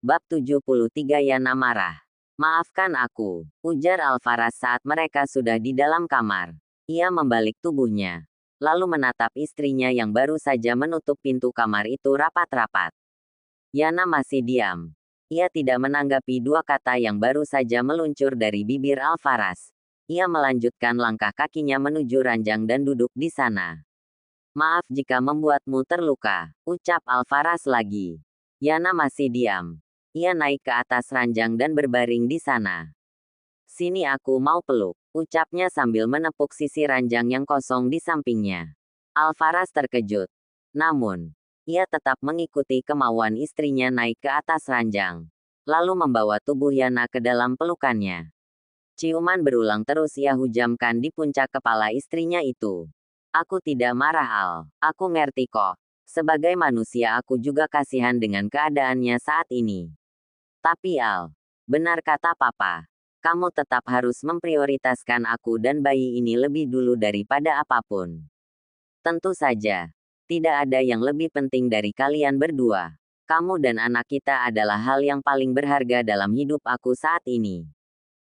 Bab 73 Yana marah. Maafkan aku, ujar Alvaras saat mereka sudah di dalam kamar. Ia membalik tubuhnya, lalu menatap istrinya yang baru saja menutup pintu kamar itu rapat-rapat. Yana masih diam. Ia tidak menanggapi dua kata yang baru saja meluncur dari bibir Alvaras. Ia melanjutkan langkah kakinya menuju ranjang dan duduk di sana. Maaf jika membuatmu terluka, ucap Alvaras lagi. Yana masih diam. Ia naik ke atas ranjang dan berbaring di sana. Sini aku mau peluk, ucapnya sambil menepuk sisi ranjang yang kosong di sampingnya. Alvaras terkejut. Namun, ia tetap mengikuti kemauan istrinya naik ke atas ranjang. Lalu membawa tubuh Yana ke dalam pelukannya. Ciuman berulang terus ia hujamkan di puncak kepala istrinya itu. Aku tidak marah Al, aku ngerti kok. Sebagai manusia aku juga kasihan dengan keadaannya saat ini. Tapi Al, benar kata Papa. Kamu tetap harus memprioritaskan aku dan bayi ini lebih dulu daripada apapun. Tentu saja, tidak ada yang lebih penting dari kalian berdua. Kamu dan anak kita adalah hal yang paling berharga dalam hidup aku saat ini.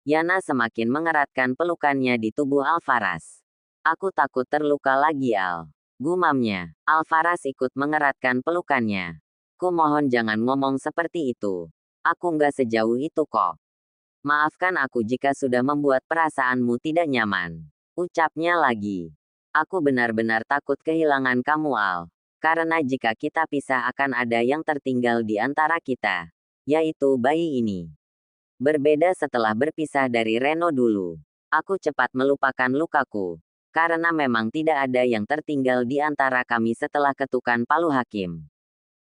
Yana semakin mengeratkan pelukannya di tubuh Alvaras. Aku takut terluka lagi Al. Gumamnya. Alvaras ikut mengeratkan pelukannya. Kumohon jangan ngomong seperti itu. Aku nggak sejauh itu kok. Maafkan aku jika sudah membuat perasaanmu tidak nyaman. Ucapnya lagi. Aku benar-benar takut kehilangan kamu Al. Karena jika kita pisah akan ada yang tertinggal di antara kita. Yaitu bayi ini. Berbeda setelah berpisah dari Reno dulu. Aku cepat melupakan lukaku. Karena memang tidak ada yang tertinggal di antara kami setelah ketukan palu hakim.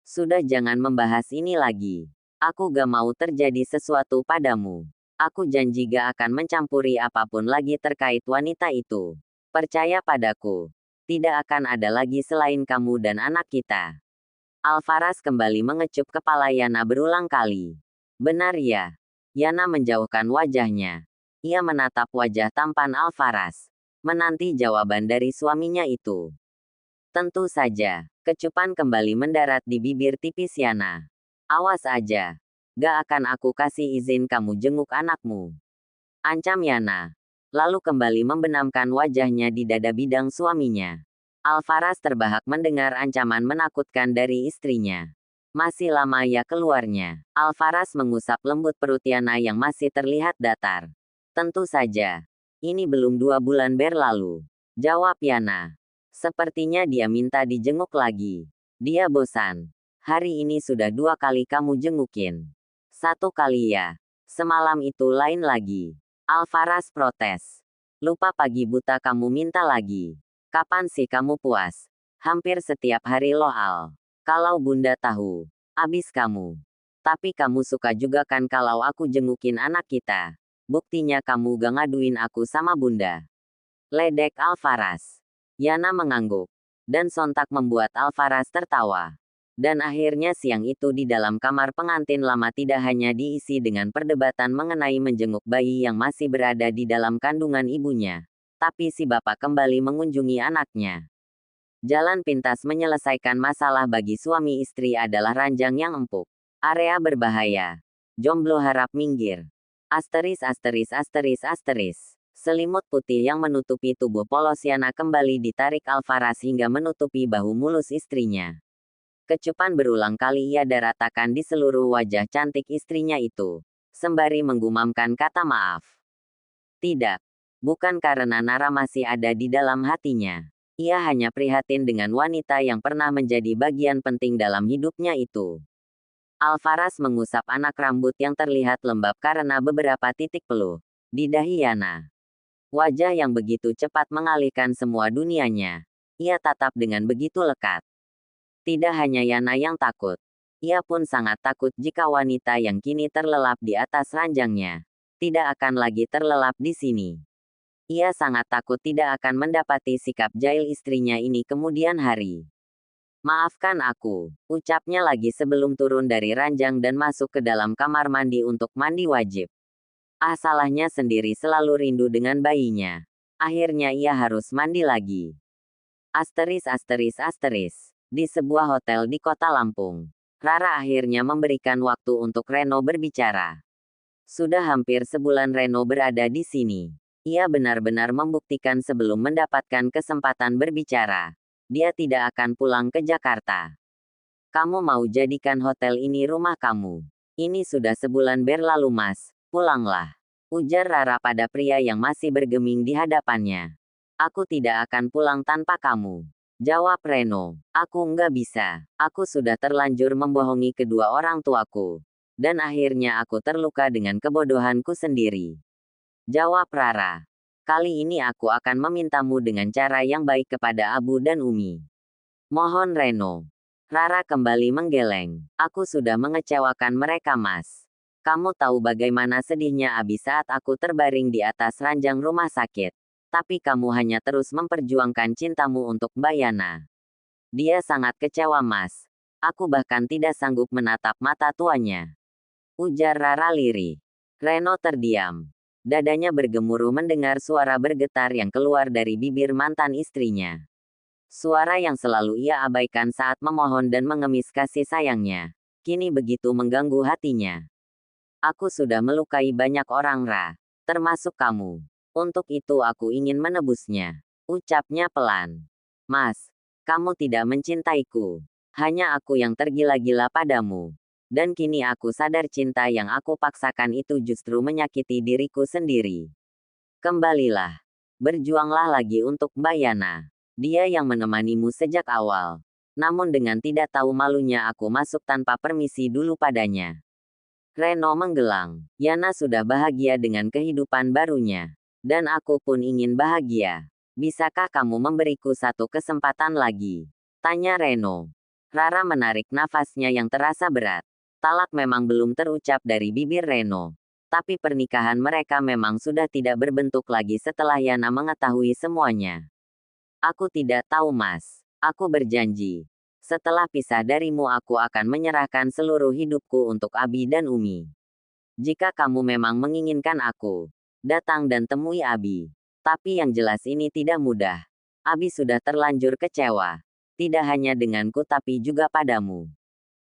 Sudah jangan membahas ini lagi. Aku gak mau terjadi sesuatu padamu. Aku janji gak akan mencampuri apapun lagi terkait wanita itu. Percaya padaku. Tidak akan ada lagi selain kamu dan anak kita. Alvaras kembali mengecup kepala Yana berulang kali. Benar ya. Yana menjauhkan wajahnya. Ia menatap wajah tampan Alvaras. Menanti jawaban dari suaminya itu. Tentu saja. Kecupan kembali mendarat di bibir tipis Yana. Awas aja. Gak akan aku kasih izin kamu jenguk anakmu. Ancam Yana. Lalu kembali membenamkan wajahnya di dada bidang suaminya. Alvaras terbahak mendengar ancaman menakutkan dari istrinya. Masih lama ya keluarnya. Alvaras mengusap lembut perut Yana yang masih terlihat datar. Tentu saja. Ini belum 2 bulan berlalu. Jawab Yana. Sepertinya dia minta dijenguk lagi. Dia bosan. Hari ini sudah 2 kali kamu jengukin. 1 kali ya. Semalam itu lain lagi. Alvaras protes. Lupa pagi buta kamu minta lagi. Kapan sih kamu puas? Hampir setiap hari loh Al. Kalau bunda tahu. Abis kamu. Tapi kamu suka juga kan kalau aku jengukin anak kita. Buktinya kamu gak ngaduin aku sama bunda. Ledek Alvaras. Yana mengangguk. Dan sontak membuat Alvaras tertawa. Dan akhirnya siang itu di dalam kamar pengantin lama tidak hanya diisi dengan perdebatan mengenai menjenguk bayi yang masih berada di dalam kandungan ibunya. Tapi si bapak kembali mengunjungi anaknya. Jalan pintas menyelesaikan masalah bagi suami istri adalah ranjang yang empuk. Area berbahaya. Jomblo harap minggir. Asteris asteris asteris asteris. Selimut putih yang menutupi tubuh polos Yana kembali ditarik Alvaras hingga menutupi bahu mulus istrinya. Kecupan berulang kali ia daratakan di seluruh wajah cantik istrinya itu. Sembari menggumamkan kata maaf. Tidak. Bukan karena Nara masih ada di dalam hatinya. Ia hanya prihatin dengan wanita yang pernah menjadi bagian penting dalam hidupnya itu. Alvaras mengusap anak rambut yang terlihat lembab karena beberapa titik peluh di dahi Yana. Wajah yang begitu cepat mengalihkan semua dunianya. Ia tatap dengan begitu lekat. Tidak hanya Yana yang takut. Ia pun sangat takut jika wanita yang kini terlelap di atas ranjangnya tidak akan lagi terlelap di sini. Ia sangat takut tidak akan mendapati sikap jahil istrinya ini kemudian hari. Maafkan aku, ucapnya lagi sebelum turun dari ranjang dan masuk ke dalam kamar mandi untuk mandi wajib. Salahnya sendiri selalu rindu dengan bayinya. Akhirnya ia harus mandi lagi. Asteris asteris asteris. Di sebuah hotel di kota Lampung. Rara akhirnya memberikan waktu untuk Reno berbicara. Sudah hampir sebulan Reno berada di sini. Ia benar-benar membuktikan sebelum mendapatkan kesempatan berbicara. Dia tidak akan pulang ke Jakarta. Kamu mau jadikan hotel ini rumah kamu. Ini sudah sebulan berlalu Mas, pulanglah. Ujar Rara pada pria yang masih bergeming di hadapannya. Aku tidak akan pulang tanpa kamu. Jawab Reno. Aku nggak bisa. Aku sudah terlanjur membohongi kedua orang tuaku. Dan akhirnya aku terluka dengan kebodohanku sendiri. Jawab Rara. Kali ini aku akan memintamu dengan cara yang baik kepada Abu dan Umi. Mohon Reno. Rara kembali menggeleng. Aku sudah mengecewakan mereka Mas. Kamu tahu bagaimana sedihnya Abi saat aku terbaring di atas ranjang rumah sakit. Tapi kamu hanya terus memperjuangkan cintamu untuk Mbak Yana. Dia sangat kecewa Mas. Aku bahkan tidak sanggup menatap mata tuanya. Ujar Rara lirih. Reno terdiam. Dadanya bergemuruh mendengar suara bergetar yang keluar dari bibir mantan istrinya. Suara yang selalu ia abaikan saat memohon dan mengemis kasih sayangnya. Kini begitu mengganggu hatinya. Aku sudah melukai banyak orang Ra. Termasuk kamu. Untuk itu aku ingin menebusnya. Ucapnya pelan. Mas, kamu tidak mencintaiku. Hanya aku yang tergila-gila padamu. Dan kini aku sadar cinta yang aku paksakan itu justru menyakiti diriku sendiri. Kembalilah. Berjuanglah lagi untuk Mbak Yana. Dia yang menemanimu sejak awal. Namun dengan tidak tahu malunya aku masuk tanpa permisi dulu padanya. Reno menggelang. Yana sudah bahagia dengan kehidupan barunya. Dan aku pun ingin bahagia. Bisakah kamu memberiku satu kesempatan lagi? Tanya Reno. Rara menarik nafasnya yang terasa berat. Talak memang belum terucap dari bibir Reno. Tapi pernikahan mereka memang sudah tidak berbentuk lagi setelah Yana mengetahui semuanya. Aku tidak tahu Mas. Aku berjanji. Setelah pisah darimu aku akan menyerahkan seluruh hidupku untuk Abi dan Umi. Jika kamu memang menginginkan aku, datang dan temui Abi. Tapi yang jelas ini tidak mudah. Abi sudah terlanjur kecewa. Tidak hanya denganku tapi juga padamu.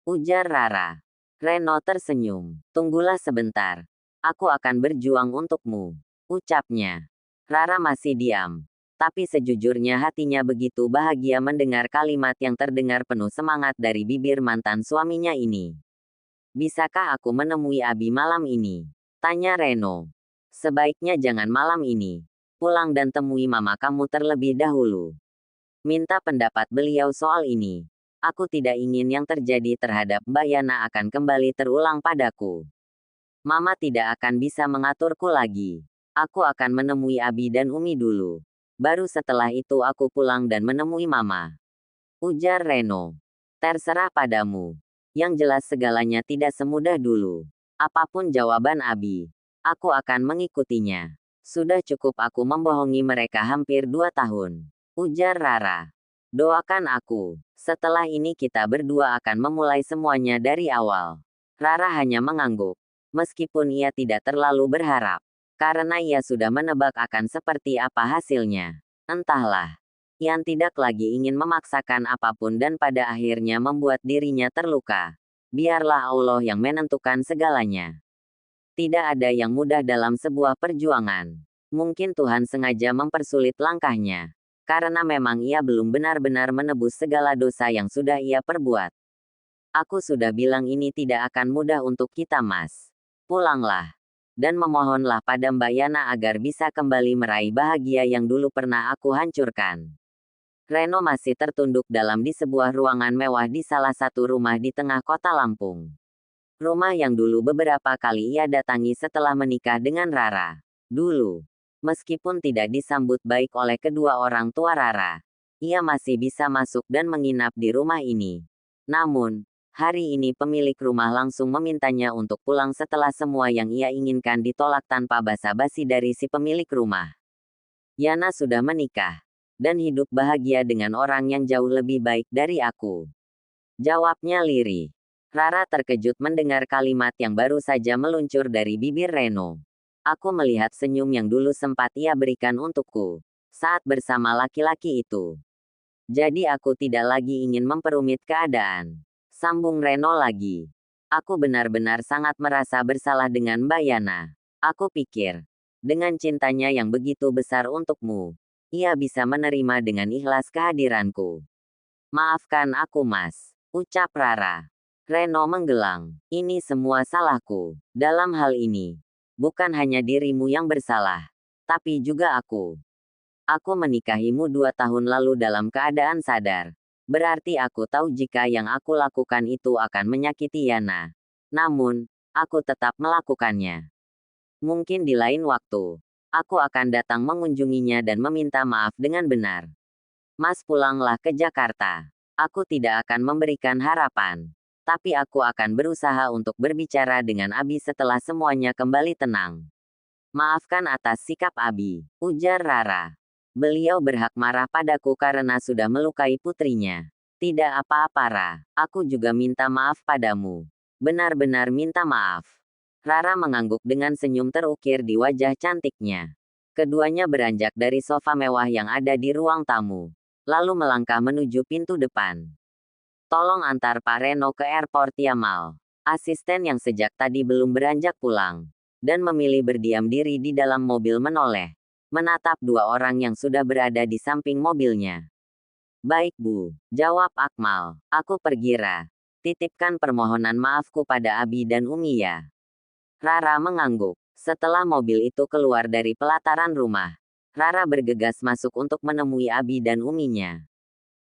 Ujar Rara. Reno tersenyum. Tunggulah sebentar. Aku akan berjuang untukmu. Ucapnya. Rara masih diam. Tapi sejujurnya hatinya begitu bahagia mendengar kalimat yang terdengar penuh semangat dari bibir mantan suaminya ini. Bisakah aku menemui Abi malam ini? Tanya Reno. Sebaiknya jangan malam ini. Pulang dan temui mama kamu terlebih dahulu. Minta pendapat beliau soal ini. Aku tidak ingin yang terjadi terhadap Mbak Yana akan kembali terulang padaku. Mama tidak akan bisa mengaturku lagi. Aku akan menemui Abi dan Umi dulu. Baru setelah itu aku pulang dan menemui mama. Ujar Reno. Terserah padamu. Yang jelas segalanya tidak semudah dulu. Apapun jawaban Abi. Aku akan mengikutinya. Sudah cukup aku membohongi mereka hampir 2 tahun. Ujar Rara. Doakan aku. Setelah ini kita berdua akan memulai semuanya dari awal. Rara hanya mengangguk. Meskipun ia tidak terlalu berharap. Karena ia sudah menebak akan seperti apa hasilnya. Entahlah. Ian tidak lagi ingin memaksakan apapun dan pada akhirnya membuat dirinya terluka. Biarlah Allah yang menentukan segalanya. Tidak ada yang mudah dalam sebuah perjuangan. Mungkin Tuhan sengaja mempersulit langkahnya. Karena memang ia belum benar-benar menebus segala dosa yang sudah ia perbuat. Aku sudah bilang ini tidak akan mudah untuk kita Mas. Pulanglah. Dan memohonlah pada Mbak Yana agar bisa kembali meraih bahagia yang dulu pernah aku hancurkan. Reno masih tertunduk dalam di sebuah ruangan mewah di salah satu rumah di tengah kota Lampung. Rumah yang dulu beberapa kali ia datangi setelah menikah dengan Rara. Dulu, meskipun tidak disambut baik oleh kedua orang tua Rara, ia masih bisa masuk dan menginap di rumah ini. Namun, hari ini pemilik rumah langsung memintanya untuk pulang setelah semua yang ia inginkan ditolak tanpa basa-basi dari si pemilik rumah. Yana sudah menikah, dan hidup bahagia dengan orang yang jauh lebih baik dari aku. Jawabnya lirih. Rara terkejut mendengar kalimat yang baru saja meluncur dari bibir Reno. Aku melihat senyum yang dulu sempat ia berikan untukku saat bersama laki-laki itu. Jadi aku tidak lagi ingin memperumit keadaan. Sambung Reno lagi. Aku benar-benar sangat merasa bersalah dengan Mbak Yana. Aku pikir, dengan cintanya yang begitu besar untukmu, ia bisa menerima dengan ikhlas kehadiranku. Maafkan aku Mas, ucap Rara. Reno menggelang. Ini semua salahku. Dalam hal ini, bukan hanya dirimu yang bersalah, tapi juga aku. Aku menikahimu 2 tahun lalu dalam keadaan sadar. Berarti aku tahu jika yang aku lakukan itu akan menyakiti Yana. Namun, aku tetap melakukannya. Mungkin di lain waktu, aku akan datang mengunjunginya dan meminta maaf dengan benar. Mas pulanglah ke Jakarta. Aku tidak akan memberikan harapan. Tapi aku akan berusaha untuk berbicara dengan Abi setelah semuanya kembali tenang. Maafkan atas sikap Abi, ujar Rara. Beliau berhak marah padaku karena sudah melukai putrinya. Tidak apa-apa Ra, aku juga minta maaf padamu. Benar-benar minta maaf. Rara mengangguk dengan senyum terukir di wajah cantiknya. Keduanya beranjak dari sofa mewah yang ada di ruang tamu, lalu melangkah menuju pintu depan. Tolong antar Pak Reno ke airport ya Mal. Asisten yang sejak tadi belum beranjak pulang, dan memilih berdiam diri di dalam mobil menoleh, menatap 2 orang yang sudah berada di samping mobilnya. Baik Bu, jawab Akmal. Aku pergi Ra. Titipkan permohonan maafku pada Abi dan Umi ya. Rara mengangguk. Setelah mobil itu keluar dari pelataran rumah, Rara bergegas masuk untuk menemui Abi dan Uminya.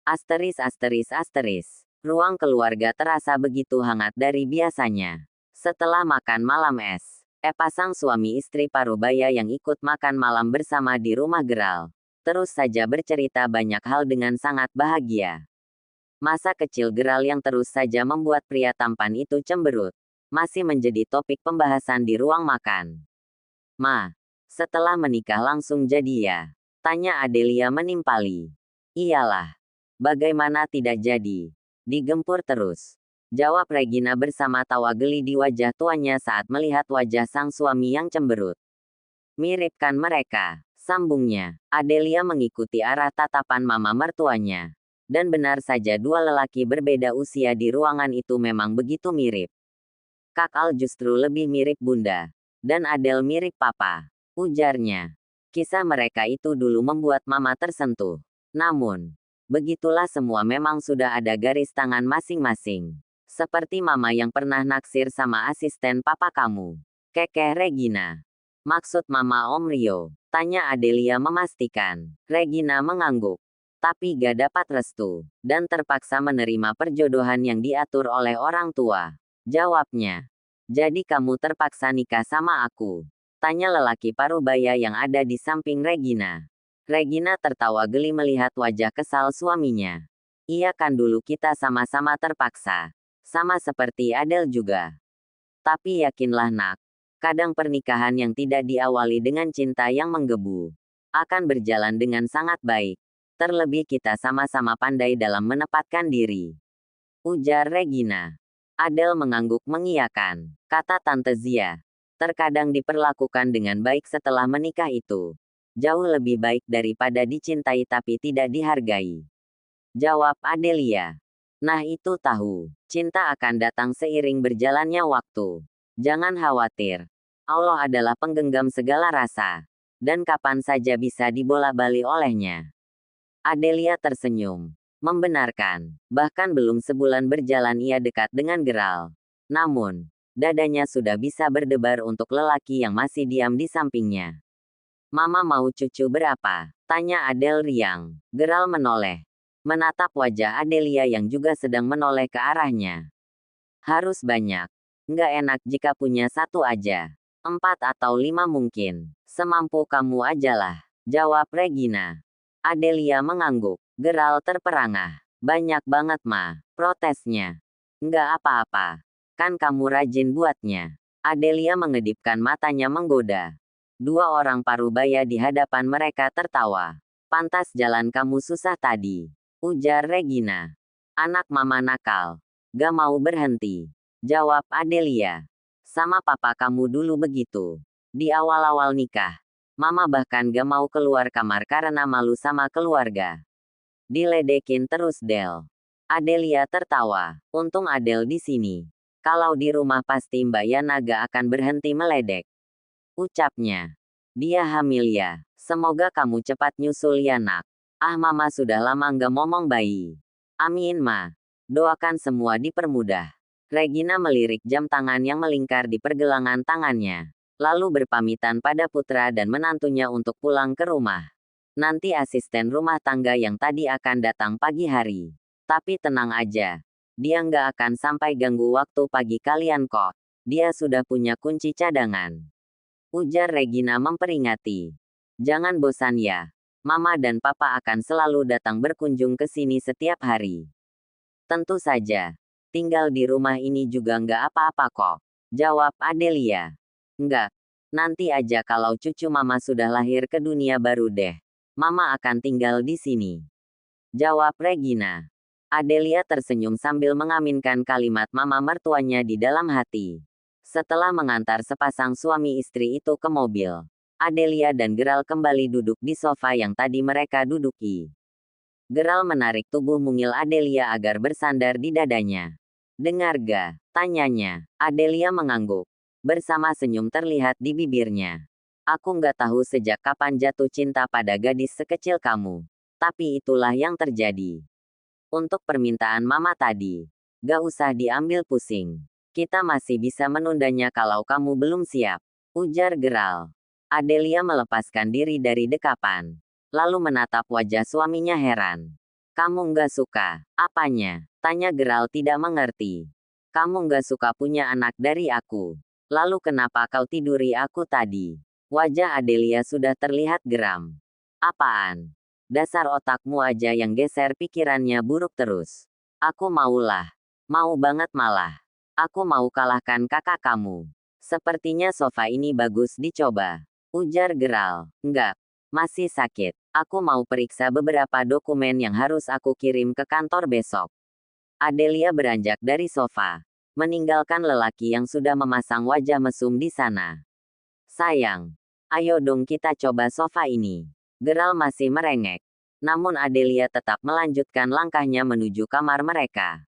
Asteris asteris asteris. Ruang keluarga terasa begitu hangat dari biasanya. Setelah makan malam pasang suami istri Parubaya yang ikut makan malam bersama di rumah Geral, terus saja bercerita banyak hal dengan sangat bahagia. Masa kecil Geral yang terus saja membuat pria tampan itu cemberut, masih menjadi topik pembahasan di ruang makan. Ma, setelah menikah langsung jadi ya? Tanya Adelia menimpali. Iyalah. Bagaimana tidak jadi? Digempur terus. Jawab Regina bersama tawa geli di wajah tuannya saat melihat wajah sang suami yang cemberut. Mirip kan mereka, sambungnya. Adelia mengikuti arah tatapan mama mertuanya. Dan benar saja 2 lelaki berbeda usia di ruangan itu memang begitu mirip. Kak Al justru lebih mirip bunda. Dan Adel mirip papa, ujarnya. Kisah mereka itu dulu membuat mama tersentuh. Namun, begitulah semua memang sudah ada garis tangan masing-masing. Seperti mama yang pernah naksir sama asisten papa kamu. Kekeh Regina. Maksud mama Om Rio? Tanya Adelia memastikan. Regina mengangguk. Tapi gak dapat restu. Dan terpaksa menerima perjodohan yang diatur oleh orang tua. Jawabnya. Jadi kamu terpaksa nikah sama aku? Tanya lelaki Parubaya yang ada di samping Regina. Regina tertawa geli melihat wajah kesal suaminya. Iya kan dulu kita sama-sama terpaksa. Sama seperti Adel juga. Tapi yakinlah nak, kadang pernikahan yang tidak diawali dengan cinta yang menggebu, akan berjalan dengan sangat baik. Terlebih kita sama-sama pandai dalam menempatkan diri. Ujar Regina. Adel mengangguk mengiyakan. Kata Tante Zia. Terkadang diperlakukan dengan baik setelah menikah itu jauh lebih baik daripada dicintai tapi tidak dihargai. Jawab Adelia. Nah itu tahu, cinta akan datang seiring berjalannya waktu. Jangan khawatir. Allah adalah penggenggam segala rasa. Dan kapan saja bisa dibola-balik olehnya. Adelia tersenyum. Membenarkan. Bahkan belum sebulan berjalan ia dekat dengan Geral. Namun, dadanya sudah bisa berdebar untuk lelaki yang masih diam di sampingnya. Mama mau cucu berapa? Tanya Adel riang. Geral menoleh. Menatap wajah Adelia yang juga sedang menoleh ke arahnya. Harus banyak. Nggak enak jika punya 1 aja. 4 atau 5 mungkin. Semampu kamu ajalah. Jawab Regina. Adelia mengangguk. Geral terperangah. Banyak banget ma, protesnya. Nggak apa-apa. Kan kamu rajin buatnya. Adelia mengedipkan matanya menggoda. 2 orang Parubaya di hadapan mereka tertawa. Pantas jalan kamu susah tadi. Ujar Regina. Anak mama nakal. Gak mau berhenti. Jawab Adelia. Sama papa kamu dulu begitu. Di awal-awal nikah. Mama bahkan gak mau keluar kamar karena malu sama keluarga. Diledekin terus Del. Adelia tertawa. Untung Adele di sini. Kalau di rumah pasti Mbak Yanaga akan berhenti meledek. Ucapnya. Dia hamil ya. Semoga kamu cepat nyusul ya nak. Ah mama sudah lama nggak ngomong bayi. Amin ma. Doakan semua dipermudah. Regina melirik jam tangan yang melingkar di pergelangan tangannya. Lalu berpamitan pada putra dan menantunya untuk pulang ke rumah. Nanti asisten rumah tangga yang tadi akan datang pagi hari. Tapi tenang aja. Dia nggak akan sampai ganggu waktu pagi kalian kok. Dia sudah punya kunci cadangan. Ujar Regina memperingati. Jangan bosan ya. Mama dan papa akan selalu datang berkunjung ke sini setiap hari. Tentu saja. Tinggal di rumah ini juga nggak apa-apa kok. Jawab Adelia. Nggak. Nanti aja kalau cucu mama sudah lahir ke dunia baru deh. Mama akan tinggal di sini. Jawab Regina. Adelia tersenyum sambil mengaminkan kalimat mama mertuanya di dalam hati. Setelah mengantar sepasang suami istri itu ke mobil, Adelia dan Geral kembali duduk di sofa yang tadi mereka duduki. Geral menarik tubuh mungil Adelia agar bersandar di dadanya. Dengar ga? Tanyanya. Adelia mengangguk. Bersama senyum terlihat di bibirnya. Aku nggak tahu sejak kapan jatuh cinta pada gadis sekecil kamu. Tapi itulah yang terjadi. Untuk permintaan mama tadi, gak usah diambil pusing. Kita masih bisa menundanya kalau kamu belum siap. Ujar Geral. Adelia melepaskan diri dari dekapan. Lalu menatap wajah suaminya heran. Kamu nggak suka? Apanya? Tanya Geral tidak mengerti. Kamu nggak suka punya anak dari aku. Lalu kenapa kau tiduri aku tadi? Wajah Adelia sudah terlihat geram. Apaan? Dasar otakmu aja yang geser pikirannya buruk terus. Aku maulah. Mau banget malah. Aku mau kalahkan kakak kamu. Sepertinya sofa ini bagus dicoba. Ujar Geral. Enggak. Masih sakit. Aku mau periksa beberapa dokumen yang harus aku kirim ke kantor besok. Adelia beranjak dari sofa. Meninggalkan lelaki yang sudah memasang wajah mesum di sana. Sayang. Ayo dong kita coba sofa ini. Geral masih merengek. Namun Adelia tetap melanjutkan langkahnya menuju kamar mereka.